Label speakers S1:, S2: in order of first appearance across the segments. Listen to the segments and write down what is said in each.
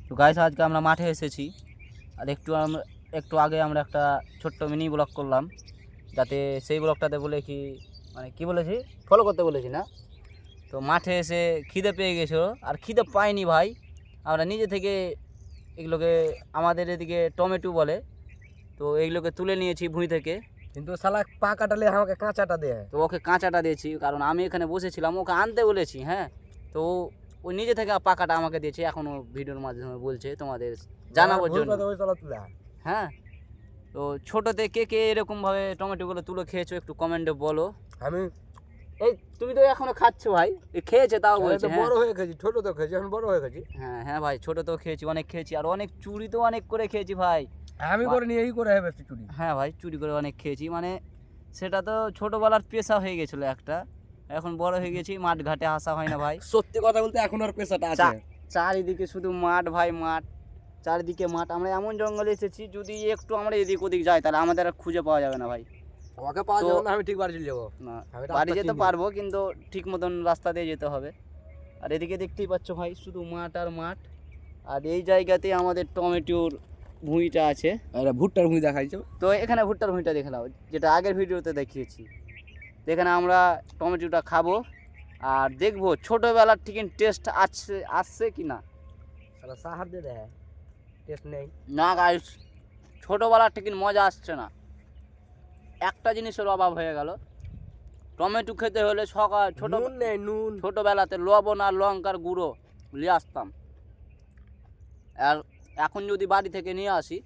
S1: তো গাইস আজকে আমরা মাঠে এসেছি আর একটু আগে আমরা একটা ছোট্ট মিনি ব্লগ করলাম, যাতে সেই ব্লগটাতে বলে কি মানে কি বলেছি ফলো করতে বলেছি না। তো মাঠে এসে খিদে পেয়ে গেছিলো আর খিদে পাইনি ভাই, আমরা নিজে থেকে এগুলোকে আমাদের এদিকে টমেটো বলে, তো এইগুলোকে তুলে নিয়েছি ভুঁই থেকে।
S2: কিন্তু শালা পা কাটালে আমাকে কাঁচাটা দেয়,
S1: তো ওকে কাঁচাটা দিয়েছি কারণ আমি এখানে বসেছিলাম, ওকে আনতে বলেছি। হ্যাঁ, তো ও নিজে থেকে পাকাটা আমাকে দিয়েছে, এখন ও ভিডিওর মাধ্যমে বলছে তোমাদের জানাবার জন্য। হ্যাঁ, তো ছোটোতে কে কে এরকমভাবে টমেটোগুলো তুলে খেয়েছো একটু কমেন্টে বলো।
S2: আমি
S1: এই তুমি তো এখনো খাচ্ছ ভাই, খেয়েছে তাও বলছে।
S2: বড় হয়ে গেছি, ছোট তো খেয়েছি, এখন বড় হয়ে গেছি।
S1: হ্যাঁ হ্যাঁ ভাই, ছোটো তো খেয়েছি, অনেক খেয়েছি, আর অনেক চুরি তো অনেক করে খেয়েছি ভাই।
S2: আমি করে নিয়ে এই করে হবে চুরি।
S1: হ্যাঁ ভাই, চুরি করে অনেক খেয়েছি, মানে সেটা তো ছোটোবেলার পেশা হয়ে গেছিলো একটা, এখন বড় হয়ে গেছি, মাঠ ঘাটে আসা হয় না ভাই।
S2: সত্যি কথা বলতে এখন আর পেশাটা আছে।
S1: চারিদিকে শুধু মাঠ ভাই, মাঠ, চারিদিকে মাঠ। আমরা এমন জঙ্গলে এসেছি, যদি একটু আমরা এদিক ওদিক যাই তাহলে আমাদের আর খুঁজে পাওয়া যাবে না ভাই।
S2: ওকে পাওয়া যাবে না, আমি ঠিক বাড়ি চলে যাবো।
S1: না, বাড়ি যেতে পারবো কিন্তু ঠিক মতন রাস্তা দিয়ে যেতে হবে। আর এদিকে দেখতেই পাচ্ছ ভাই, শুধু মাঠ আর মাঠ। আর এই জায়গাতে আমাদের টমেটোর ভুঁইটা আছে।
S2: এটা ভুট্টার ভুঁই দেখাইছো?
S1: তো এখানে ভুট্টার ভুঁইটা দেখলাম, যেটা আগের ভিডিওতে দেখিয়েছি। তো এখানে আমরা টমেটোটা খাবো আর দেখবো ছোটোবেলার ঠিক টেস্ট আসছে কি না।
S2: সাহার দিয়ে দেয়, টেস্ট নেই
S1: না গাইস, ছোটোবেলার ঠিক মজা আসছে না। একটা জিনিসের অভাব হয়ে গেল, টমেটো খেতে হলে ছোটোবেলাতে লবণ আর লঙ্কার গুঁড়ো নিয়ে আসতাম, আর এখন যদি বাড়ি থেকে নিয়ে আসি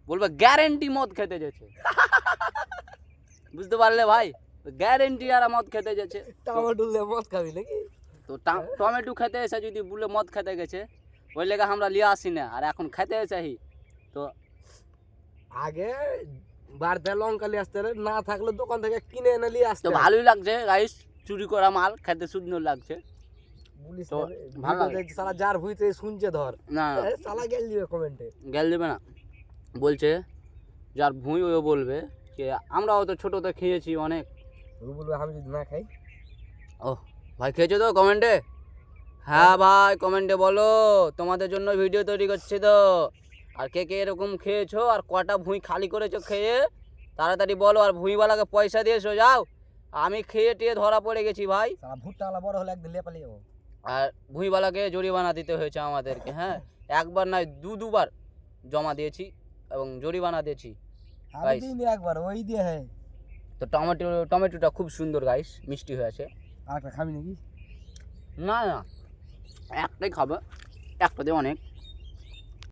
S1: বলবে গ্যারেন্টি মদ খেতে যেছে। বুঝতে পারলে ভাই, গ্যারেন্টি আর মদ খেতে যেছে।
S2: টমেটো মদ খাবি নাকি?
S1: তো টমেটো খেতে এসে যদি বলে মদ খেতে গেছে, ওই লেগে আমরা নিয়ে আসি না, আর এখন খেতে চাই। তো
S2: আগে বাড়িতে লঙ্কা নিয়ে আসতে না থাকলে দোকান থেকে কিনে এনে নিয়ে আসতে।
S1: তো ভালোই লাগছে গাইস, চুরি করা মাল খেতে সুন্দর লাগছে। তো ভালো লাগে।
S2: শালা যার ভুঁইতে শুনছে ধর
S1: না
S2: শালা গেল দিবে কমেন্টে,
S1: গেল দেবে না, বলছে যার ভুঁই ও বলবে যে আমরাও তো ছোটোতে খেয়েছি অনেক।
S2: ও বলবে আমি যদি না খাই।
S1: ও ভাই, খেয়েছো তো কমেন্টে? হ্যাঁ ভাই, কমেন্টে বলো, তোমাদের জন্য ভিডিও তৈরি করছি তো। আর কে কে এরকম খেয়েছো আর কটা ভুঁই খালি করেছো খেয়ে তাড়াতাড়ি বলো, আর ভুঁইওয়ালাকে পয়সা দিয়েছো যাও। আমি খেয়ে টেয়ে ধরা পড়ে গেছি ভাই,
S2: ভুট্টাওয়ালা বড় হলে একদিন লেপালি যাবো।
S1: আর ভুঁইওয়ালাকে জরিমানা দিতে হয়েছে আমাদেরকে। হ্যাঁ, একবার নয় দুবার জমা দিয়েছি এবং জরিমানা দিয়েছি।
S2: একবার ওই দিয়ে হ্যাঁ।
S1: তো টমেটোটা খুব সুন্দর গাইস, মিষ্টি হয়েছে।
S2: আর একটা খাবি নাকি?
S1: না না, একটাই খাবে, একটা দিয়ে অনেক।